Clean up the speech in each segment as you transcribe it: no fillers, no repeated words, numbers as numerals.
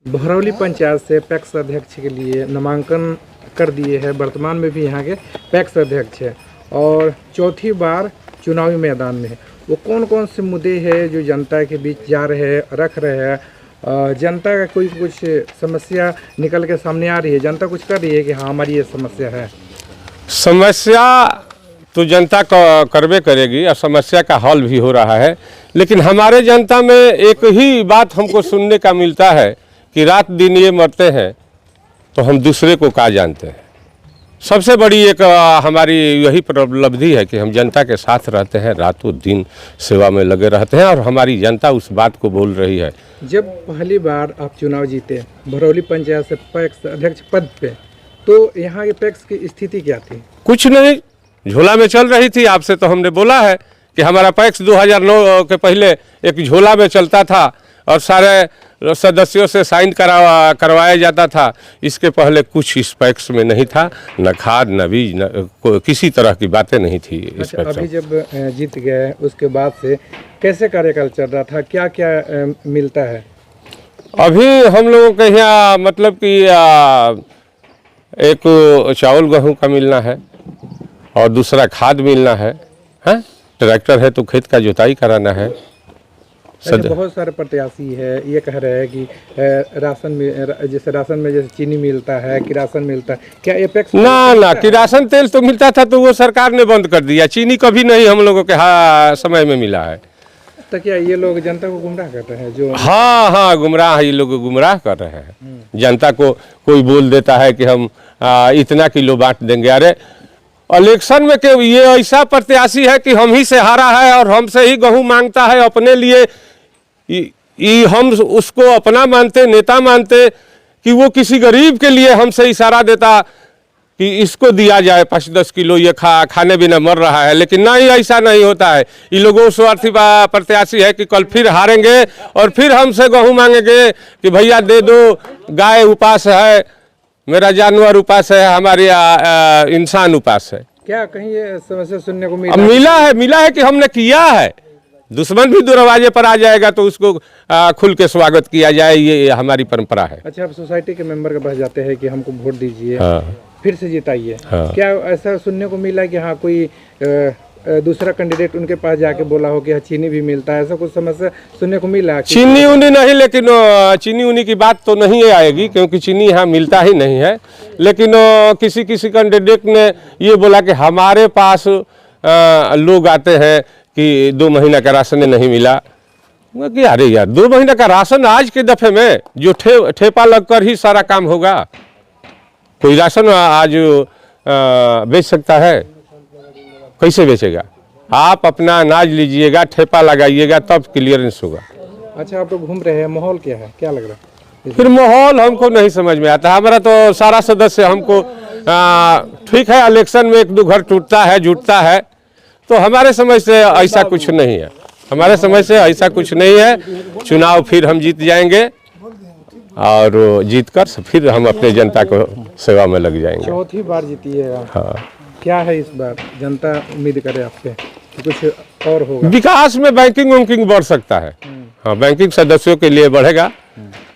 भरौली पंचायत से पैक्स अध्यक्ष के लिए नामांकन कर दिए हैं। वर्तमान में भी यहाँ के पैक्स अध्यक्ष है और चौथी बार चुनावी मैदान में है। वो कौन कौन से मुद्दे हैं जो जनता के बीच जा रहे हैं, रख रहे हैं? जनता का कोई कुछ समस्या निकल के सामने आ रही है? जनता कुछ कर रही है कि हाँ हमारी ये समस्या है? समस्या तो जनता करवे करेगी और समस्या का हल भी हो रहा है, लेकिन हमारे जनता में एक ही बात हमको सुनने का मिलता है कि रात दिन ये मरते हैं तो हम दूसरे को क्या जानते हैं। सबसे बड़ी एक हमारी यही उपलब्धि है कि हम जनता के साथ रहते हैं, रातों दिन सेवा में लगे रहते हैं और हमारी जनता उस बात को बोल रही है। जब पहली बार आप चुनाव जीते भरौली पंचायत से पैक्स अध्यक्ष पद पे, तो यहाँ के पैक्स की स्थिति क्या थी? कुछ नहीं, झोला में चल रही थी। आपसे तो हमने बोला है कि हमारा पैक्स 2009 के पहले एक झोला में चलता था और सारे सदस्यों से साइन करवाया जाता था। इसके पहले कुछ इस पैक्स में नहीं था, न खाद न बीज न किसी तरह की बातें नहीं थी इस पैक्स में। अभी जब जीत गए उसके बाद से कैसे कार्यकाल चल रहा था, क्या क्या मिलता है? अभी हम लोगों के यहाँ मतलब कि एक चावल गेहूँ का मिलना है और दूसरा खाद मिलना है, ट्रैक्टर है तो खेत का जुताई कराना है। बहुत सारे प्रत्याशी है ये कह रहे हैं कि राशन में जैसे चीनी मिलता है, किरासन मिलता है, क्या ये पैक्स? ना किरासन तेल तो मिलता था तो वो सरकार ने बंद कर दिया। चीनी कभी नहीं हम लोगों के समय में मिला है। तो क्या ये लोग जनता को गुमराह करते हैं? जो हाँ गुमराह, ये लोग गुमराह कर रहे हैं जनता को। कोई बोल देता है कि हम इतना किलो बांट देंगे। अरे इलेक्शन में के ये ऐसा प्रत्याशी है कि हम ही से हारा है और हमसे ही गेहूँ मांगता है अपने लिए। हम उसको अपना मानते, नेता मानते कि वो किसी गरीब के लिए हमसे इशारा देता कि इसको दिया जाए 5-10 किलो, ये खाने बिना मर रहा है। लेकिन नहीं, ऐसा नहीं होता है। ये लोगों स्वार्थी प्रत्याशी है कि कल फिर हारेंगे और फिर हमसे गेहूँ मांगेंगे कि भैया दे दो, गाय उपास है, मेरा जानवर उपास है, हमारे इंसान उपास है। क्या कहीं ये समस्या सुनने को मिला है कि हमने किया है। दुश्मन भी दरवाजे पर आ जाएगा तो उसको खुल के स्वागत किया जाए, ये हमारी परंपरा है। अच्छा, आप सोसाइटी के मेंबर के पास जाते हैं कि हमको वोट दीजिए, फिर से जिताइए। क्या ऐसा सुनने को मिला कि हाँ कोई दूसरा कैंडिडेट उनके पास जाके बोला हो कि चीनी भी मिलता है? ऐसा कुछ समस्या सुनने को मिला? चीनी उनी नहीं, लेकिन चीनी उनी की बात तो नहीं आएगी क्योंकि चीनी यहाँ मिलता ही नहीं है। लेकिन किसी कैंडिडेट ने ये बोला कि हमारे पास लोग आते हैं कि 2 महीना का राशन नहीं मिला। कि अरे यार, 2 महीना का राशन आज के दफे में जो ठेपा लगकर ही सारा काम होगा। कोई राशन आज बेच सकता है? कैसे बेचेगा? आप अपना अनाज लीजिएगा, ठेपा लगाइएगा, तब क्लियरेंस होगा। अच्छा, आप तो घूम रहे हैं, माहौल क्या है, क्या लग रहा है? फिर माहौल हमको नहीं समझ में आता। हमारा तो सारा सदस्य हमको ठीक है, इलेक्शन में 1-2 घर टूटता है, जुटता है, तो हमारे समझ से ऐसा कुछ नहीं है। हमारे समझ से ऐसा कुछ नहीं है। चुनाव फिर हम जीत जाएंगे और जीतकर फिर हम अपने जनता को सेवा में लग जाएंगे। चौथी बार जीती है। हाँ, क्या है इस बार जनता उम्मीद करे आपसे कि कुछ और होगा? विकास में बैंकिंग बढ़ सकता है। हाँ, बैंकिंग सदस्यों के लिए बढ़ेगा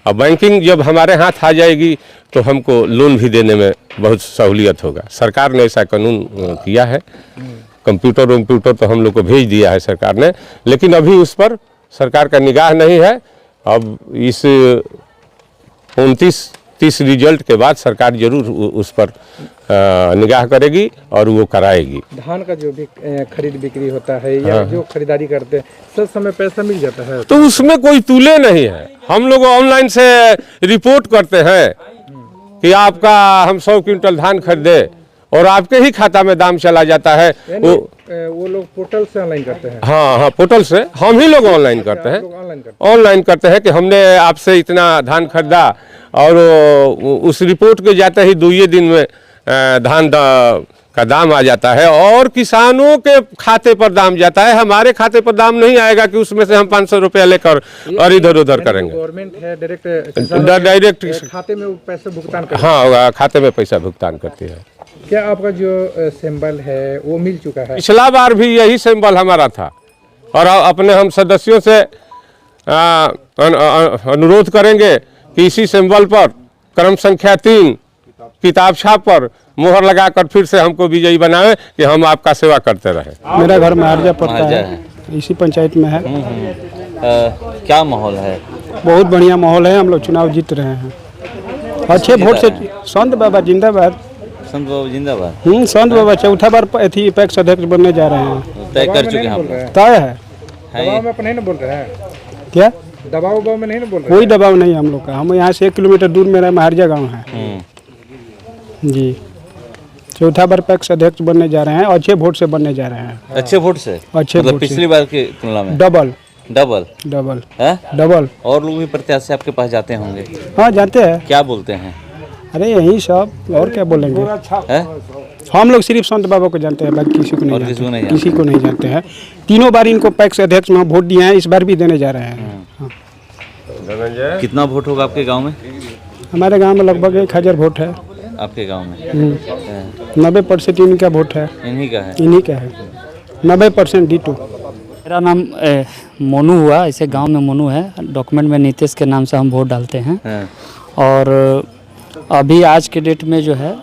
और बैंकिंग जब हमारे हाथ आ जाएगी तो हमको लोन भी देने में बहुत सहूलियत होगा। सरकार ने ऐसा कानून किया है। कंप्यूटर तो हम लोग को भेज दिया है सरकार ने, लेकिन अभी उस पर सरकार का निगाह नहीं है। अब इस 29-30 रिजल्ट के बाद सरकार जरूर उस पर निगाह करेगी और वो कराएगी। धान का जो भी खरीद बिक्री होता है या जो खरीदारी करते हैं, सब समय पैसा मिल जाता है? तो उसमें कोई तूले नहीं है। हम लोग ऑनलाइन से रिपोर्ट करते हैं कि आपका हम 100 क्विंटल धान खरीदे और आपके ही खाता में दाम चला जाता है। वो लोग पोर्टल से ऑनलाइन करते हैं? हाँ, पोर्टल से हम ही लोग ऑनलाइन करते हैं। ऑनलाइन करते हैं कि हमने आपसे इतना धान खरीदा और उस रिपोर्ट के जाते ही 2 दिन में धान का दाम आ जाता है और किसानों के खाते पर दाम जाता है। हमारे खाते पर दाम नहीं आएगा कि उसमें से हम 500 रुपया लेकर और इधर उधर करेंगे। गवर्नमेंट है डायरेक्ट खाते में पैसा भुगतान करती है? हाँ, खाते में पैसा भुगतान करती है। क्या आपका जो सिंबल है वो मिल चुका है? पिछला बार भी यही सिंबल हमारा था और अपने हम सदस्यों से अनुरोध करेंगे कि इसी सिंबल पर क्रम संख्या 3 किताब छाप पर मोहर लगाकर फिर से हमको विजयी बनाए कि हम आपका सेवा करते रहे। मेरा घर महारजा पड़ता महारजा है, इसी पंचायत में है। क्या माहौल है? बहुत बढ़िया माहौल है, हम लोग चुनाव जीत रहे हैं अच्छे वोट से। संत बाबा जिंदाबाद। संत बाबू जिंदाबाद। संत बाबा चौथा बार अथी पैक्स अध्यक्ष बनने जा रहे हैं। तय कर चुके हैं हम लोग। तय है। दबाव में नहीं ना बोल रहे हैं? क्या दबाव में नहीं ना बोल रहे? कोई दबाव नहीं हम लोग का। हम यहाँ से 1 किलोमीटर दूर मेरा महारजा गाँव है जी। चौथा बार पैक्स अध्यक्ष बनने जा रहे हैं, अच्छे वोट से बनने जा रहे हैं। अच्छे वोट से? अच्छे मतलब वोट से। पिछली बार की तुलना में डबल डबल है? डबल। और लोग भी प्रत्याशी आपके पास जाते होंगे? हाँ जानते हैं। क्या बोलते हैं? अरे यही सब, और क्या बोलेंगे। है? हम लोग सिर्फ संत बाबा को जानते हैं, बाकी किसी को नहीं और जानते। किसी को नहीं जानते हैं। तीनों बार इनको पैक्स अध्यक्ष में वोट दिए हैं, इस बार भी देने जा रहे हैं। हाँ। कितना वोट होगा आपके गांव में? हमारे गांव में लगभग 1000 वोट है। आपके गांव में 90% इनका वोट है, इन्हीं का है? इन्हीं का है। 90% D2। मेरा नाम मोनू हुआ, इसे गांव में मोनू है। डॉक्यूमेंट में नीतीश के नाम से हम वोट डालते हैं। और अभी आज के डेट में जो है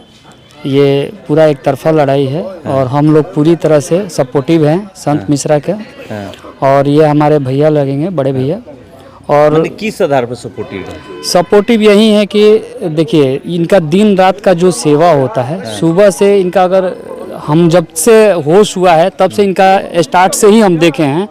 ये पूरा एक तरफा लड़ाई है और हम लोग पूरी तरह से सपोर्टिव हैं संत मिश्रा के। और ये हमारे भैया लगेंगे, बड़े भैया। और किस आधार पर सपोर्टिव है? सपोर्टिव यही है कि देखिए इनका दिन रात का जो सेवा होता है, सुबह से इनका, अगर हम जब से होश हुआ है तब से इनका स्टार्ट से ही हम देखे हैं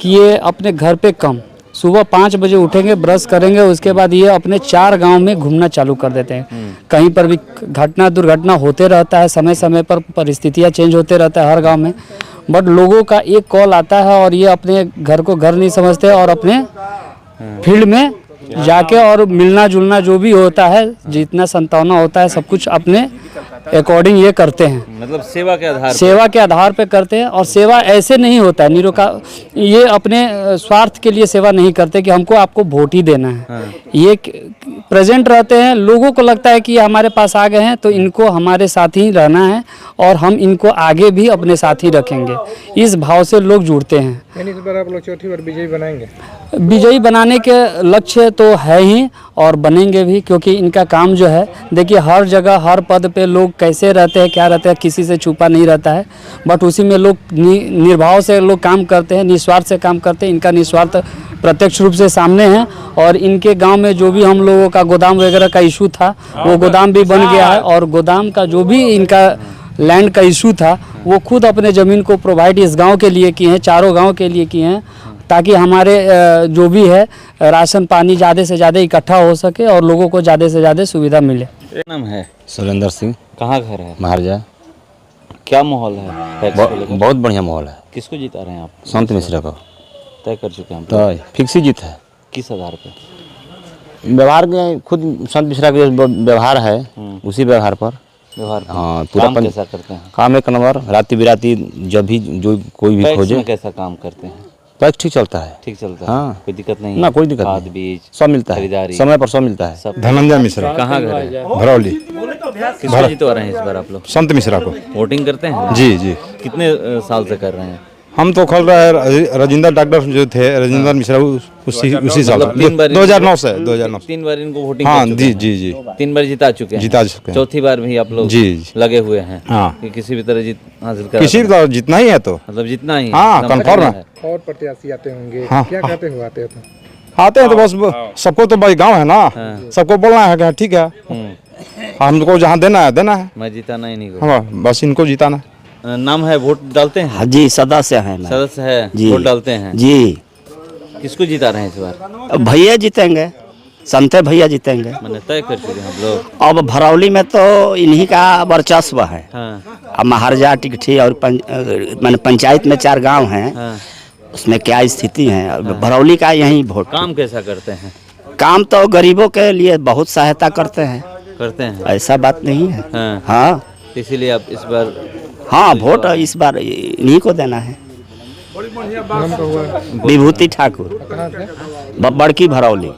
कि ये अपने घर पे कम सुबह 5 बजे उठेंगे, ब्रश करेंगे, उसके बाद ये अपने 4 गांव में घूमना चालू कर देते हैं। कहीं पर भी घटना दुर्घटना होते रहता है, समय समय पर परिस्थितियां चेंज होते रहता है हर गांव में। बट लोगों का एक कॉल आता है और ये अपने घर को घर नहीं समझते और अपने फील्ड में जाके और मिलना जुलना जो भी होता है, जितना संतावना होता है, सब कुछ अपने अकॉर्डिंग ये करते हैं। मतलब सेवा के आधार पे करते हैं। और सेवा ऐसे नहीं होता है निरोका, ये अपने स्वार्थ के लिए सेवा नहीं करते कि हमको आपको वोट ही देना है। ये प्रेजेंट रहते हैं, लोगों को लगता है कि ये हमारे पास आ गए हैं तो इनको हमारे साथ ही रहना है और हम इनको आगे भी अपने साथ ही रखेंगे, इस भाव से लोग जुड़ते हैं। यानी इस बार आप लोग चौथी बार विजयी बनाएंगे? विजयी बनाने के लक्ष्य तो है ही और बनेंगे भी, क्योंकि इनका काम जो है, देखिए हर जगह हर पद पे लोग कैसे रहते हैं, क्या रहते हैं, किसी से छुपा नहीं रहता है। बट उसी में लोग निर्भाव से लोग काम करते हैं, निस्वार्थ से काम करते हैं। इनका निस्वार्थ प्रत्यक्ष रूप से सामने है। और इनके गांव में जो भी हम लोगों का गोदाम वगैरह का इशू था, वो गोदाम भी बन गया है। और गोदाम का जो भी इनका लैंड का इशू था, वो खुद अपने ज़मीन को प्रोवाइड इस गांव के लिए किए हैं, चारों गांव के लिए किए हैं, ताकि हमारे जो भी है राशन पानी ज़्यादा से ज़्यादा इकट्ठा हो सके और लोगों को ज़्यादा से ज़्यादा सुविधा मिले। नाम है सुरेंद्र सिंह। कहाँ घर है? महारजा। क्या माहौल है? बहुत बढ़िया माहौल है। किसको जिता रहे हैं आप? संत मिश्रा को तय कर चुके हैं हम। तो फिक्स ही जीत है। किस आधार पे? व्यवहार के, खुद संत मिश्रा का जो व्यवहार है उसी व्यवहार पर। व्यवहार हाँ, पूरा कैसा करते हैं? काम 1 नंबर। राती बिराती जब भी जो कोई भी खोजे। कैसा काम करते हैं? पैक ठीक चलता है। ठीक चलता है? हाँ, कोई दिक्कत नहीं? ना कोई दिक्कत खाद नहीं। बीज सब मिलता है, खरीदारी समय पर सब मिलता है। सब। धनंजय मिश्रा। कहाँ घर है? भरौली। किसको जितवा रहे हैं इस बार आप लोग? संत मिश्रा को। वोटिंग करते हैं? जी जी। कितने साल से कर रहे हैं? हम तो खोल रहे हैं, राजेंद्र डॉक्टर जो थे राजेंद्र मिश्रा उसी साल मतलब 2009 से 2009 3 बार इनको वोटिंग हाँ कर चुके जी हैं। जी जी 3 बार जिता चुके हैं। जिता चुके हैं। चौथी बार भी आप लोग जी, जी। लगे हुए हैं हाँ। कि किसी भी तरह जीत हासिल कर किसी भी तरह जितना ही है तो मतलब जितना ही हाँ, जितना confirm करना है। और प्रत्याशी आते होंगे, हाँ, क्या कहते हुए आते हो? आते हैं तो बस सबको तो भाई गांव है ना, सबको बोलना है कि ठीक है हमको जहाँ देना है मैं जिताना ही नहीं को। हाँ बस इनको जिताना। नाम है, वोट डालते हैं? हाँ जी, सदस्य है मैं। सदस्य है जी। वोट डालते हैं जी। किसको जिता रहे हैं इस बार? भैया जीतेंगे, संत भैया जीतेंगे। मैंने तय कर चुके हैं हम लोग। अब भरौली में तो इन्हीं का वर्चस्व है। हाँ। अब महारजा टिकठी और मैंने पंचायत में 4 गांव हैं। हाँ। उसमें क्या स्थिति है, भरौली का यही वोट। काम कैसा करते हैं? काम तो गरीबों के लिए बहुत सहायता करते हैं, ऐसा बात नहीं है। हाँ, इसीलिए आप इस बार? हाँ, वोट इस बार इन्हीं को देना है। विभूति ठाकुर, बड़की भरौली।